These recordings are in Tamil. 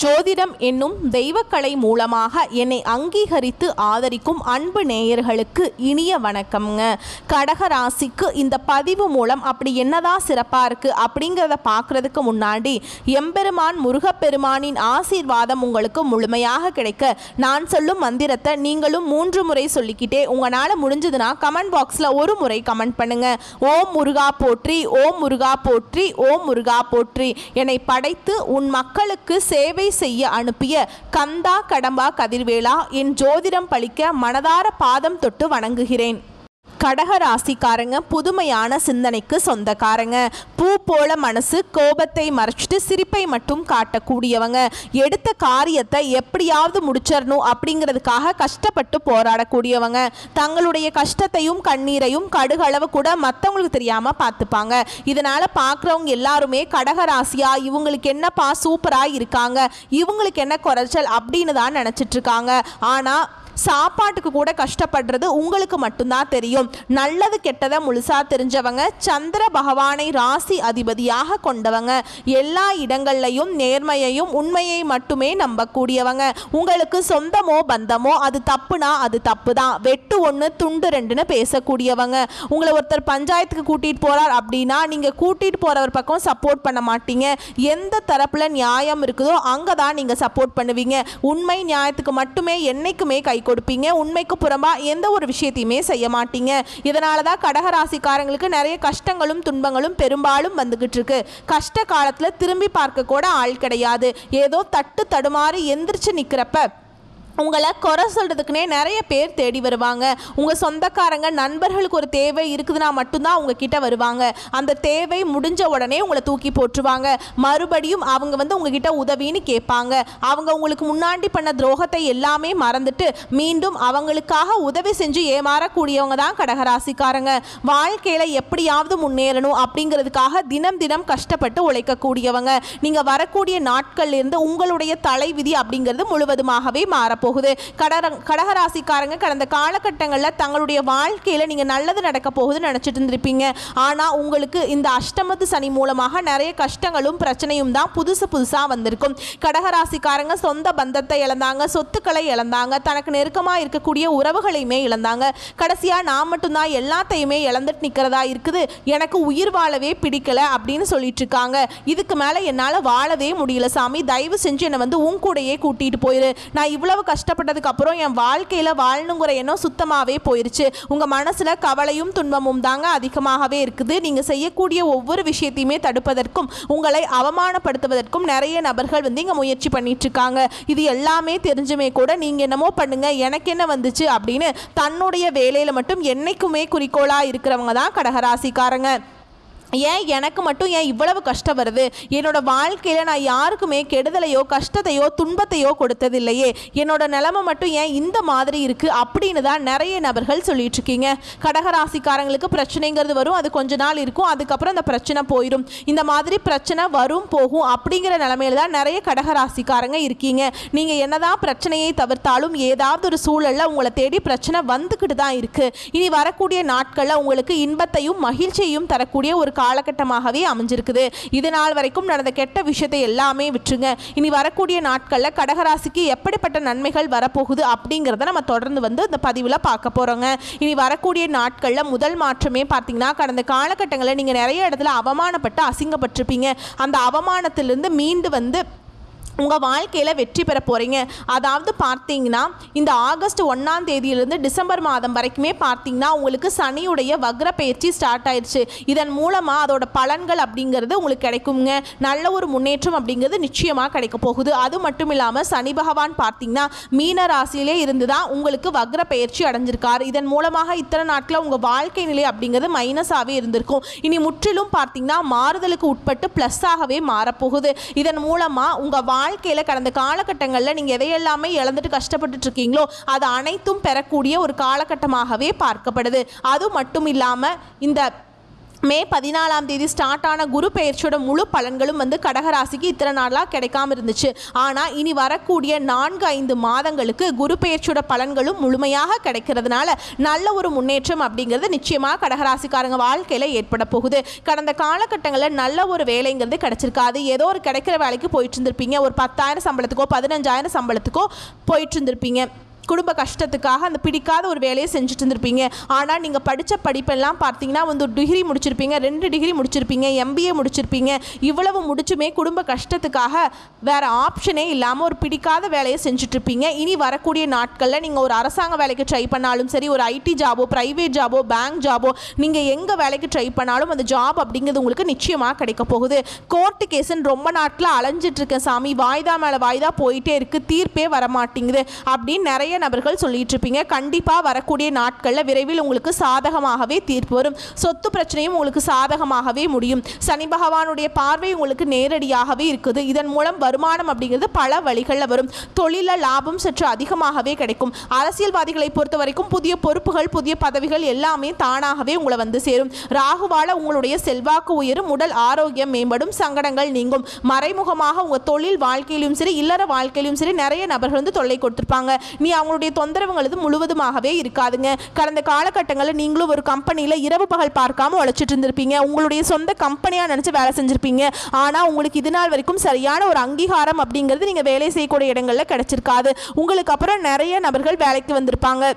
ஜோதிடம் என்னும் தெய்வக்கலை மூலமாக என்னை அங்கீகரித்து ஆதரிக்கும் அன்பு நேயர்களுக்கு இனிய வணக்கம்ங்க. கடகராசிக்கு இந்த பதிவு மூலம் அப்படி என்னதான் சிறப்பாக இருக்குது அப்படிங்கிறத பார்க்குறதுக்கு முன்னாடி எம்பெருமான் முருகப்பெருமானின் ஆசீர்வாதம் உங்களுக்கு முழுமையாக கிடைக்க நான் சொல்லும் மந்திரத்தை நீங்களும் 3 முறை சொல்லிக்கிட்டே உங்களால் முடிஞ்சதுன்னா கமெண்ட் பாக்ஸில் ஒரு முறை கமெண்ட் பண்ணுங்க. ஓம் முருகா போற்றி, ஓம் முருகா போற்றி, ஓம் முருகா போற்றி. என்னை படைத்து உன் மக்களுக்கு சேவை செய்ய அனுப்பிய கந்தா கடம்பா கதிர்வேலா, என் ஜோதிடம் பழிக்க மனதார பாதம் தொட்டு வணங்குகிறேன். கடகராசிக்காரங்க புதுமையான சிந்தனைக்கு சொந்தக்காரங்க. பூ போல மனசு, கோபத்தை மறைச்சிட்டு சிரிப்பை மட்டும் காட்டக்கூடியவங்க. எடுத்த காரியத்தை எப்படியாவது முடிச்சிடணும் அப்படிங்கிறதுக்காக கஷ்டப்பட்டு போராடக்கூடியவங்க. தங்களுடைய கஷ்டத்தையும் கண்ணீரையும் கடுகளவு கூட மற்றவங்களுக்கு தெரியாமல் பார்த்துப்பாங்க. இதனால் பார்க்குறவங்க எல்லாருமே கடகராசியா, இவங்களுக்கு என்னப்பா சூப்பராக இருக்காங்க, இவங்களுக்கு என்ன குறைச்சல் அப்படின்னு தான் நினச்சிட்டு இருக்காங்க. ஆனால் சாப்பாட்டுக்கு கூட கஷ்டப்படுறது உங்களுக்கு மட்டும்தான் தெரியும். நல்லது கெட்டதை முழுசா தெரிஞ்சவங்க, சந்திர பகவானை ராசி அதிபதியாக கொண்டவங்க, எல்லா இடங்கள்லையும் நேர்மையையும் உண்மையை மட்டுமே நம்பக்கூடியவங்க. உங்களுக்கு சொந்தமோ பந்தமோ அது தப்புனா அது தப்பு தான், வெட்டு 1 துண்டு 2ன்னு பேசக்கூடியவங்க. உங்களை ஒருத்தர் பஞ்சாயத்துக்கு கூட்டிகிட்டு போகிறார் அப்படின்னா நீங்கள் கூட்டிகிட்டு போகிறவர் பக்கம் சப்போர்ட் பண்ண மாட்டீங்க. எந்த தரப்பில் நியாயம் இருக்குதோ அங்கே தான் நீங்கள் சப்போர்ட் பண்ணுவீங்க. உண்மை நியாயத்துக்கு மட்டுமே என்னைக்குமே கை கொடுப்பீங்க. உண்மைக்கு புறம்பா எந்த ஒரு விஷயத்தையுமே செய்ய மாட்டீங்க. இதனால தான் கடகராசிக்காரங்களுக்கு நிறைய கஷ்டங்களும் துன்பங்களும் பெரும்பாலும் வந்துகிட்டு இருக்கு. கஷ்ட காலத்தில் திரும்பி பார்க்க கூட ஆள் கிடையாது. ஏதோ தட்டு தடுமாறி எந்திரிச்சு நிற்கிறப்ப உங்களை குறை சொல்கிறதுக்குனே நிறைய பேர் தேடி வருவாங்க. உங்கள் சொந்தக்காரங்க நண்பர்களுக்கு ஒரு தேவை இருக்குதுன்னா மட்டும்தான் உங்ககிட்ட வருவாங்க. அந்த தேவை முடிஞ்ச உடனே உங்களை தூக்கி போட்டுருவாங்க. மறுபடியும் அவங்க உங்ககிட்ட உதவின்னு கேட்பாங்க. அவங்க உங்களுக்கு முன்னாடி பண்ண துரோகத்தை எல்லாமே மறந்துட்டு மீண்டும் அவங்களுக்காக உதவி செஞ்சு ஏமாறக்கூடியவங்க தான் கடகராசிக்காரங்க. வாழ்க்கையில் எப்படியாவது முன்னேறணும் அப்படிங்கிறதுக்காக தினம் தினம் கஷ்டப்பட்டு உழைக்கக்கூடியவங்க. நீங்கள் வரக்கூடிய நாட்கள்லேருந்து உங்களுடைய தலைவிதி அப்படிங்கிறது முழுவதுமாகவே மாறப்போகுது. கடகராசிக்காரங்க கடந்த காலகட்டங்களில் தங்களுடைய வாழ்க்கையில் நீங்கள் நல்லது நடக்க போகுதுன்னு நினச்சிட்டு இருந்திருப்பீங்க. ஆனால் உங்களுக்கு இந்த அஷ்டமத்து சனி மூலமாக நிறைய கஷ்டங்களும் பிரச்சனையும் தான் புதுசாக வந்திருக்கும். கடகராசிக்காரங்க சொந்த பந்தத்தை இழந்தாங்க, சொத்துக்களை இழந்தாங்க, தனக்கு நெருக்கமாக இருக்கக்கூடிய உறவுகளையுமே இழந்தாங்க. கடைசியாக நான் மட்டும்தான் எல்லாத்தையுமே இழந்துட்டு நிற்கிறதா இருக்குது, எனக்கு உயிர் வாழவே பிடிக்கல அப்படின்னு சொல்லிட்டு இருக்காங்க. இதுக்கு மேலே என்னால் வாழவே முடியல சாமி, தயவு செஞ்சு என்னை உன் கூடையே கூட்டிகிட்டு போயிரு. நான் இவ்வளவு கஷ்டப்பட்டதுக்கு அப்புறம் என் வாழ்க்கையில் வாழணுங்கிற எண்ணம் சுத்தமாகவே போயிருச்சு. உங்கள் மனசில் கவலையும் துன்பமும் தாங்க அதிகமாகவே இருக்குது. நீங்கள் செய்யக்கூடிய ஒவ்வொரு விஷயத்தையுமே தடுப்பதற்கும் உங்களை அவமானப்படுத்துவதற்கும் நிறைய நபர்கள் இங்கே முயற்சி பண்ணிட்டு இருக்காங்க. இது எல்லாமே தெரிஞ்சுமே கூட நீங்கள் என்னமோ பண்ணுங்க, எனக்கு என்ன வந்துச்சு அப்படின்னு தன்னுடைய வேலையில் மட்டும் என்னைக்குமே குறிக்கோளாக இருக்கிறவங்க தான் கடகராசிக்காரங்க. ஏன் எனக்கு மட்டும் ஏன் இவ்வளவு கஷ்டம் வருது, என்னோட வாழ்க்கையில் நான் யாருக்குமே கெடுதலையோ கஷ்டத்தையோ துன்பத்தையோ கொடுத்ததில்லையே, என்னோட நிலைமை மட்டும் ஏன் இந்த மாதிரி இருக்குது அப்படின்னு தான் நிறைய நபர்கள் சொல்லிட்டு இருக்கீங்க. கடகராசிக்காரங்களுக்கு பிரச்சனைங்கிறது வரும், அது கொஞ்ச நாள் இருக்கும், அதுக்கப்புறம் அந்த பிரச்சனை போயிடும். இந்த மாதிரி பிரச்சனை வரும் போகும் அப்படிங்கிற நிலைமையில தான் நிறைய கடகராசிக்காரங்க இருக்கீங்க. நீங்கள் என்னதான் பிரச்சனையை தவிர்த்தாலும் ஏதாவது ஒரு சூழலில் உங்களை தேடி பிரச்சனை வந்துக்கிட்டு தான் இருக்குது. இனி வரக்கூடிய நாட்களில் உங்களுக்கு இன்பத்தையும் மகிழ்ச்சியையும் தரக்கூடிய ஒரு காலகட்டமாகவே அமைஞ்சிருக்குது. இது நாள் வரைக்கும் நடந்த கெட்ட விஷயத்தை எல்லாமே விட்டுருங்க. இனி வரக்கூடிய நாட்களில் கடகராசிக்கு எப்படிப்பட்ட நன்மைகள் வரப்போகுது அப்படிங்கிறத நம்ம தொடர்ந்து இந்த பதிவில் பார்க்க போகிறோங்க. இனி வரக்கூடிய நாட்களில் முதல் மாற்றமே பார்த்தீங்கன்னா, கடந்த காலகட்டங்களில் நீங்கள் நிறைய இடத்துல அவமானப்பட்டு அசிங்கப்பட்டிருப்பீங்க. அந்த அவமானத்திலிருந்து மீண்டு உங்கள் வாழ்க்கையில் வெற்றி பெற போகிறீங்க. அதாவது பார்த்தீங்கன்னா இந்த ஆகஸ்ட் 1ஆம் தேதியிலிருந்து டிசம்பர் மாதம் வரைக்குமே பார்த்தீங்கன்னா உங்களுக்கு சனியுடைய வக்ர பயிற்சி ஸ்டார்ட் ஆயிடுச்சு. இதன் மூலமாக அதோட பலன்கள் அப்படிங்கிறது உங்களுக்கு கிடைக்குங்க. நல்ல ஒரு முன்னேற்றம் அப்படிங்கிறது நிச்சயமாக கிடைக்க போகுது. அது மட்டும் இல்லாமல் சனி பகவான் பார்த்தீங்கன்னா மீன ராசியிலே இருந்து தான் உங்களுக்கு வக்ர பயிற்சி அடைஞ்சிருக்காரு. இதன் மூலமாக இத்தனை நாட்களில் உங்கள் வாழ்க்கை நிலை அப்படிங்கிறது மைனஸாகவே இருந்திருக்கும். இனி முற்றிலும் பார்த்தீங்கன்னா மாறுதலுக்கு உட்பட்டு ப்ளஸ்ஸாகவே மாறப்போகுது. இதன் மூலமாக உங்கள் வாழ்க்கையில் கடந்த காலகட்டங்களில் நீங்கள் எதையெல்லாமே இழந்துட்டு கஷ்டப்பட்டுட்டு இருக்கீங்களோ அது அனைத்தும் பெறக்கூடிய ஒரு காலகட்டமாகவே பார்க்கப்படுது. அது மட்டும் இல்லாமல் இந்த மே 14ஆம் தேதி ஸ்டார்ட் ஆன குரு பெயர்ச்சியோட முழு பலன்களும் வந்து கடகராசிக்கு இத்தனை நாளாக கிடைக்காம இருந்துச்சு. ஆனால் இனி வரக்கூடிய 4-5 மாதங்களுக்கு குரு பெயர்ச்சியோட பலன்களும் முழுமையாக கிடைக்கிறதுனால நல்ல ஒரு முன்னேற்றம் அப்படிங்கிறது நிச்சயமாக கடகராசிக்காரங்க வாழ்க்கையில் ஏற்பட போகுது. கடந்த காலகட்டங்களில் நல்ல ஒரு வேலைங்கிறது கிடைச்சிருக்காது. ஏதோ ஒரு கிடைக்கிற வேலைக்கு போயிட்டு இருந்திருப்பீங்க. ஒரு 10,000 சம்பளத்துக்கோ 15,000 சம்பளத்துக்கோ போயிட்டு இருந்திருப்பீங்க. குடும்ப கஷ்டத்துக்காக அந்த பிடிக்காத ஒரு வேலையை செஞ்சுட்டு இருந்திருப்பீங்க. ஆனால் நீங்கள் படித்த படிப்பெல்லாம் பார்த்தீங்கன்னா வந்து டிகிரி முடிச்சிருப்பீங்க, 2 டிகிரி முடிச்சிருப்பீங்க, MBA முடிச்சிருப்பீங்க. இவ்வளவு முடிச்சுமே குடும்ப கஷ்டத்துக்காக வேறு ஆப்ஷனே இல்லாமல் ஒரு பிடிக்காத வேலையை செஞ்சுட்ருப்பீங்க. இனி வரக்கூடிய நாட்களில் நீங்கள் ஒரு அரசாங்க வேலைக்கு ட்ரை பண்ணாலும் சரி, ஒரு IT ஜாபோ, ப்ரைவேட் ஜாபோ, பேங்க் ஜாபோ, நீங்கள் எங்கே வேலைக்கு ட்ரை பண்ணாலும் அந்த ஜாப் அப்படிங்கிறது உங்களுக்கு நிச்சயமாக கிடைக்க போகுது. கோர்ட்டு கேஸுன்னு ரொம்ப நாட்களாக அலைஞ்சிட்ருக்கேன் சாமி, வாய்தா மேலே வாய்தா போயிட்டே இருக்குது, தீர்ப்பே வரமாட்டேங்குது அப்படின்னு நிறைய நபர்கள் சொல்லிட்டு இருப்பீங்க. கண்டிப்பாக வரக்கூடிய நாட்களில் விரைவில் உங்களுக்கு சாதகமாகவே தீர்ப்பு வரும். சொத்து பிரச்சனையும் உங்களுக்கு சாதகமாகவே முடியும். சனி பகவானுடைய பார்வை உங்களுக்கு நேரடியாகவே இருக்குது. இதன் மூலம் வருமானம் அப்படிங்கிறது பல வழிகளில் வரும். தொழில லாபம் சற்று அதிகமாகவே கிடைக்கும். அரசியல்வாதிகளை பொறுத்த வரைக்கும் புதிய பொறுப்புகள், புதிய பதவிகள் எல்லாமே தானாகவே உங்களை வந்து சேரும். ராகுவால உங்களுடைய செல்வாக்கு உயரும், உடல் ஆரோக்கியம் மேம்படும், சங்கடங்கள் நீங்கும். மறைமுகமாக உங்கள் தொழில் வாழ்க்கையிலும் சரி, இல்லற வாழ்க்கையிலும் சரி நிறைய நபர்கள் வந்து தொல்லை கொடுத்துருப்பாங்க. நீ அவங்களுடைய தொந்தரவுங்களது முழுவதுமாகவே இருக்காதுங்க. கடந்த காலகட்டங்களில் நீங்களும் ஒரு கம்பெனியில் இரவு பகல் பார்க்காம உழைச்சிட்டு இருந்திருப்பீங்க. உங்களுடைய சொந்த கம்பெனியாக நினச்சி வேலை செஞ்சுருப்பீங்க. ஆனால் உங்களுக்கு இது நாள் வரைக்கும் சரியான ஒரு அங்கீகாரம் அப்படிங்கிறது நீங்கள் வேலை செய்யக்கூடிய இடங்களில் கிடைச்சிருக்காது. உங்களுக்கு அப்புறம் நிறைய நபர்கள் வேலைக்கு வந்திருப்பாங்க.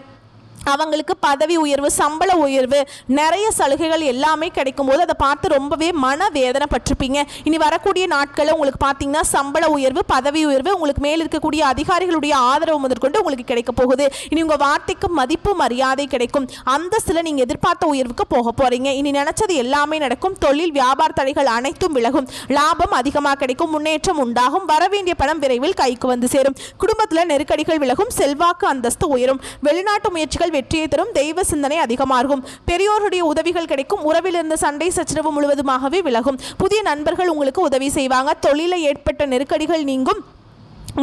அவங்களுக்கு பதவி உயர்வு, சம்பள உயர்வு, நிறைய சலுகைகள் எல்லாமே கிடைக்கும்போது அதை பார்த்து ரொம்பவே மனவேதனைப்பட்டிருப்பீங்க. இனி வரக்கூடிய நாட்களில் உங்களுக்கு பார்த்தீங்கன்னா சம்பள உயர்வு, பதவி உயர்வு, உங்களுக்கு மேல் இருக்கக்கூடிய அதிகாரிகளுடைய ஆதரவு முதற்கொண்டு உங்களுக்கு கிடைக்க போகுது. இனி உங்கள் வார்த்தைக்கு மதிப்பு மரியாதை கிடைக்கும். அந்தஸ்தில் நீங்கள் எதிர்பார்த்த உயர்வுக்கு போக போகிறீங்க. இனி நினச்சது எல்லாமே நடக்கும். தொழில் வியாபார தடைகள் அனைத்தும் விலகும். லாபம் அதிகமாக கிடைக்கும். முன்னேற்றம் உண்டாகும். வரவேண்டிய பணம் விரைவில் கைக்கு வந்து சேரும். குடும்பத்தில் நெருக்கடிகள் விலகும். செல்வாக்கு அந்தஸ்து உயரும். வெளிநாட்டு முயற்சிகள் வெற்றியை தரும். தெய்வ சிந்தனை அதிகமாகும். பெரியோருடைய உதவிகள் கிடைக்கும். உறவில் இருந்த சண்டை சச்சரவு முழுவதுமாகவே விலகும். புதிய நண்பர்கள் உங்களுக்கு உதவி செய்வாங்க. தொழிலில் ஏற்பட்ட நெருக்கடிகள் நீங்கும்.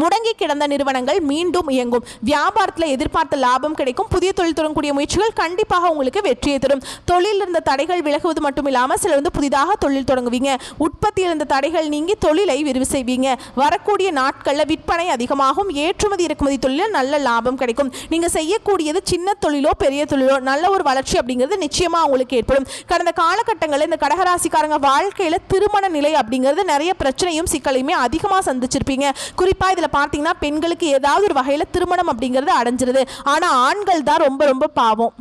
முடங்கி கிடந்த நிறுவனங்கள் மீண்டும் இயங்கும். வியாபாரத்தில் எதிர்பார்த்த லாபம் கிடைக்கும். புதிய தொழில் தொடங்கக்கூடிய முயற்சிகள் கண்டிப்பாக உங்களுக்கு வெற்றியை தரும். தொழில் இருந்த தடைகள் விலகுவது மட்டும் இல்லாமல் சிலர் வந்து புதிதாக தொழில் தொடங்குவீங்க. உற்பத்தியில் இருந்த தடைகள் நீங்கி தொழிலை விரிவு செய்வீங்க. வரக்கூடிய நாட்களில் விற்பனை அதிகமாகும். ஏற்றுமதி இறக்குமதி தொழிலில் நல்ல லாபம் கிடைக்கும். நீங்கள் செய்யக்கூடியது சின்ன தொழிலோ பெரிய தொழிலோ நல்ல ஒரு வளர்ச்சி அப்படிங்கிறது நிச்சயமாக உங்களுக்கு ஏற்படும். கடந்த காலகட்டங்களில் இந்த கடகராசிக்காரங்க வாழ்க்கையில் திருமண நிலை அப்படிங்கிறது நிறைய பிரச்சனையும் சிக்கலையுமே அதிகமாக சந்திச்சிருப்பீங்க. குறிப்பாக இதில் பார்த்தீங்கன்னா பெண்களுக்கு ஏதாவது ஒரு வகையில் திருமணம் அப்படிங்கிறது அடைஞ்சிருது. ஆனால் ஆண்கள் தான் ரொம்ப ரொம்ப பாவம்.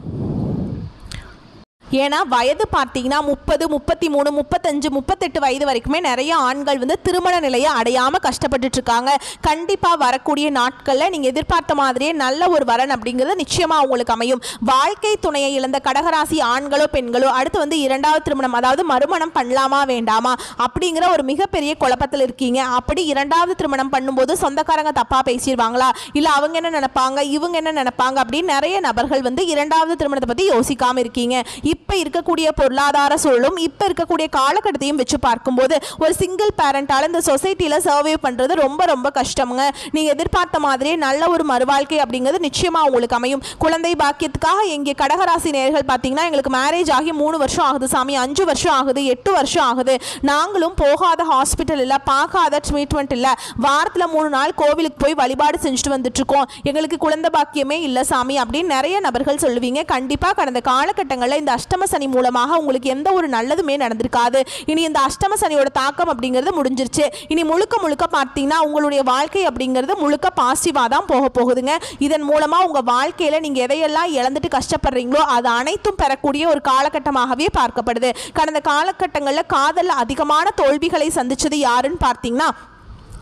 ஏன்னா வயது பார்த்தீங்கன்னா 30, 33, 35, 38 வயது வரைக்குமே நிறைய ஆண்கள் வந்து திருமண நிலையை அடையாமல் கஷ்டப்பட்டுட்டு இருக்காங்க. கண்டிப்பாக வரக்கூடிய நாட்களில் நீங்கள் எதிர்பார்த்த மாதிரியே நல்ல ஒரு வரன் அப்படிங்கிறது நிச்சயமாக உங்களுக்கு அமையும். வாழ்க்கை துணையை இழந்த கடகராசி ஆண்களோ பெண்களோ அடுத்து வந்து 2வது திருமணம், அதாவது மறுமணம் பண்ணலாமா வேண்டாமா அப்படிங்கிற ஒரு மிகப்பெரிய குழப்பத்தில் இருக்கீங்க. அப்படி 2வது திருமணம் பண்ணும்போது சொந்தக்காரங்க தப்பாக பேசிடுவாங்களா, இல்லை அவங்க என்ன நினைப்பாங்க, இவங்க என்ன நினைப்பாங்க அப்படின்னு நிறைய நபர்கள் வந்து 2வது திருமணத்தை பற்றி யோசிக்காமல் இருக்கீங்க. இப்போ இருக்கக்கூடிய பொருளாதார சூழலும் இப்போ இருக்கக்கூடிய காலகட்டத்தையும் வச்சு பார்க்கும்போது ஒரு சிங்கிள் பேரண்டால் இந்த சொசைட்டியில் சர்வே பண்ணுறது ரொம்ப ரொம்ப கஷ்டமுங்க. நீங்கள் எதிர்பார்த்த மாதிரியே நல்ல ஒரு மறுவாழ்க்கை அப்படிங்கிறது நிச்சயமாக உங்களுக்கு அமையும். குழந்தை பாக்கியத்துக்காக எங்கே கடகராசி நேயர்கள் பார்த்தீங்கன்னா எங்களுக்கு மேரேஜ் ஆகி 3 வருஷம் ஆகுது சாமி, 5 வருஷம் ஆகுது, 8 வருஷம் ஆகுது, நாங்களும் போகாத ஹாஸ்பிட்டல் இல்லை, பார்க்காத ட்ரீட்மெண்ட் இல்லை, வாரத்தில் 3 நாள் கோவிலுக்கு போய் வழிபாடு செஞ்சுட்டு வந்துட்டுருக்கோம், எங்களுக்கு குழந்தை பாக்கியமே இல்லை சாமி அப்படின்னு நிறைய நபர்கள் சொல்லுவீங்க. கண்டிப்பாக கடந்த காலகட்டங்களில் இந்த அஷ்டம சனி மூலமாக உங்களுக்கு எந்த ஒரு நல்லதுமே நடந்திருக்காது. இனி இந்த அஷ்டம சனியோட தாக்கம் அப்படிங்கிறது முடிஞ்சிருச்சு. இனி முழுக்க முழுக்க பார்த்தீங்கன்னா உங்களுடைய வாழ்க்கை அப்படிங்கிறது முழுக்க பாசிட்டிவாக தான் போக போகுதுங்க. இதன் மூலமாக உங்கள் வாழ்க்கையில் நீங்கள் எதையெல்லாம் இழந்துட்டு கஷ்டப்படுறீங்களோ அது அனைத்தும் பெறக்கூடிய ஒரு காலகட்டமாகவே பார்க்கப்படுது. கடந்த காலகட்டங்களில் காதலில் அதிகமான தோல்விகளை சந்திச்சது யாருன்னு பார்த்தீங்கன்னா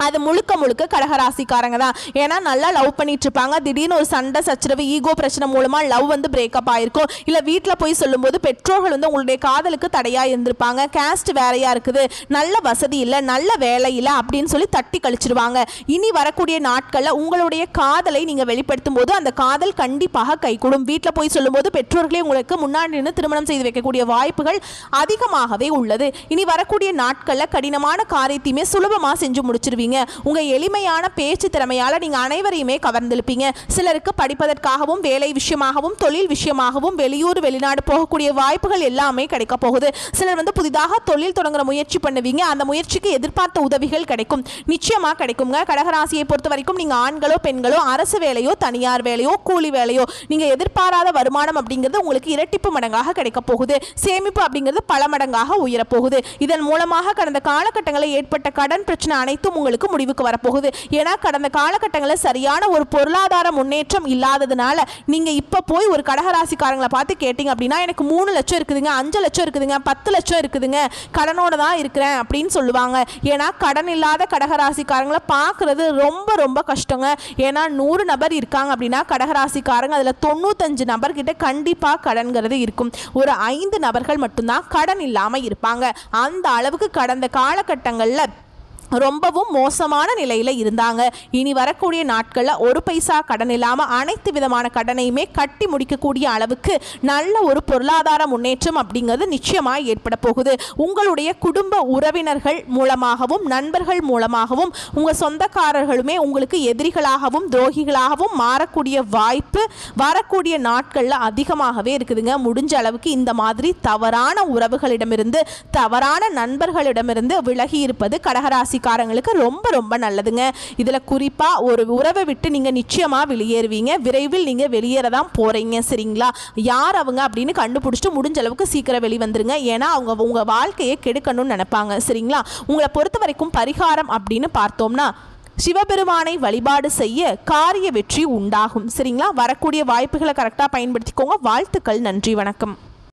அது முழுக்க முழுக்க கடகராசிக்காரங்க தான். ஏன்னா நல்லா லவ் பண்ணிட்டு இருப்பாங்க, திடீர்னு ஒரு சண்டை சச்சரவு ஈகோ பிரச்சனை மூலமாக லவ் வந்து பிரேக்கப் ஆயிருக்கும். இல்லை வீட்டில் போய் சொல்லும்போது பெற்றோர்கள் வந்து உங்களுடைய காதலுக்கு தடையாக இருந்திருப்பாங்க. கேஸ்ட் வேறையாக இருக்குது, நல்ல வசதி இல்லை, நல்ல வேலை இல்லை அப்படின்னு சொல்லி தட்டி கழிச்சிருவாங்க. இனி வரக்கூடிய நாட்களில் உங்களுடைய காதலை நீங்கள் வெளிப்படுத்தும் போது அந்த காதல் கண்டிப்பாக கைகூடும். வீட்டில் போய் சொல்லும்போது பெற்றோர்களே உங்களுக்கு முன்னாடி நின்று திருமணம் செய்து வைக்கக்கூடிய வாய்ப்புகள் அதிகமாகவே உள்ளது. இனி வரக்கூடிய நாட்களில் கடினமான காரியத்தையுமே சுலபமாக செஞ்சு முடிச்சிருவீங்க. கவர்ந்திழுப்பீங்க. உங்கள் எளிமையான பேச்சு திறமையால் நீங்கள் அனைவரையுமே கவர்ந்திழுப்பீங்க. சிலருக்கு படிப்பதற்காகவும் வேலை விஷயமாகவும் தொழில் விஷயமாகவும் வெளியூர் வெளிநாடு போகக்கூடிய வாய்ப்புகள் எல்லாமே கிடைக்க போகுது. சிலர் புதிதாக தொழில் தொடங்குற முயற்சி பண்ணுவீங்க. அந்த முயற்சிக்கு எதிர்பார்த்த உதவிகள் கிடைக்கும், நிச்சயமாக கிடைக்குங்க. கடகராசியை பொறுத்த வரைக்கும் நீங்கள் ஆண்களோ பெண்களோ அரசு வேலையோ தனியார் வேலையோ கூலி வேலையோ நீங்கள் எதிர்பாராத வருமானம் அப்படிங்கிறது உங்களுக்கு இரட்டிப்பு மடங்காக கிடைக்க போகுது. சேமிப்பு அப்படிங்கிறது பல மடங்காக உயரப்போகுது. இதன் மூலமாக கடந்த காலகட்டங்களில் ஏற்பட்ட கடன் பிரச்சனை அனைத்தும் உங்களுக்கு முடிவுக்கு வரப்போகுது. ஏன்னா கடந்த காலகட்டங்களில் சரியான ஒரு பொருளாதார முன்னேற்றம் இல்லாததுனால நீங்க இப்ப போய் ஒரு கடகராசிக்காரங்களை பார்த்து கேட்டீங்க அப்படின்னா எனக்கு 3 லட்சம் இருக்குதுங்க, 5 லட்சம் இருக்குதுங்க, 10 லட்சம் இருக்குதுங்க, கடனோட தான் இருக்கிறேன் அப்படின்னு சொல்லுவாங்க. ஏன்னா கடன் இல்லாத கடகராசிக்காரங்களை பார்க்கறது ரொம்ப ரொம்ப கஷ்டங்க. ஏன்னா 100 நபர் இருக்காங்க அப்படின்னா கடகராசிக்காரங்க அதில் 95 நபர்கிட்ட கண்டிப்பாக கடன்கிறது இருக்கும். ஒரு 5 நபர்கள் மட்டும்தான் கடன் இல்லாமல் இருப்பாங்க. அந்த அளவுக்கு கடந்த காலகட்டங்களில் ரொம்பவும் மோசமான நிலையில் இருந்தாங்க. இனி வரக்கூடிய நாட்களில் ஒரு பைசா கடன் இல்லாமல் அனைத்து விதமான கடனையுமே கட்டி முடிக்கக்கூடிய அளவுக்கு நல்ல ஒரு பொருளாதார முன்னேற்றம் அப்படிங்கிறது நிச்சயமாக ஏற்பட போகுது. உங்களுடைய குடும்ப உறவினர்கள் மூலமாகவும் நண்பர்கள் மூலமாகவும் உங்கள் சொந்தக்காரர்களுமே உங்களுக்கு எதிரிகளாகவும் துரோகிகளாகவும் மாறக்கூடிய வாய்ப்பு வரக்கூடிய நாட்களில் அதிகமாகவே இருக்குதுங்க. முடிஞ்ச அளவுக்கு இந்த மாதிரி தவறான உறவுகளிடமிருந்து தவறான நண்பர்களிடமிருந்து விலகி இருப்பது கடகராசி காரங்களுக்கு ரொம்ப ரொம்ப நல்லதுங்க. இதுல குறிப்பா ஒரு உறவை விட்டு நீங்க நிச்சயமா வெளியேறுவீங்க. விரைவில் நீங்க வெளியேறதான் போறீங்க. சரிங்களா? யார் அவங்க அப்படின்னு கண்டுபிடிச்சிட்டு முடிஞ்ச அளவுக்கு சீக்கிரம் வெளிவந்துருங்க. ஏன்னா அவங்க உங்க வாழ்க்கையை கெடுக்கணும்னு நினைப்பாங்க. சரிங்களா? உங்களை பொறுத்த வரைக்கும் பரிகாரம் அப்படின்னு பார்த்தோம்னா சிவபெருமானை வழிபாடு செய்ய காரிய வெற்றி உண்டாகும். சரிங்களா? வரக்கூடிய வாய்ப்புகளை கரெக்டாக பயன்படுத்திக்கோங்க. வாழ்த்துக்கள். நன்றி. வணக்கம்.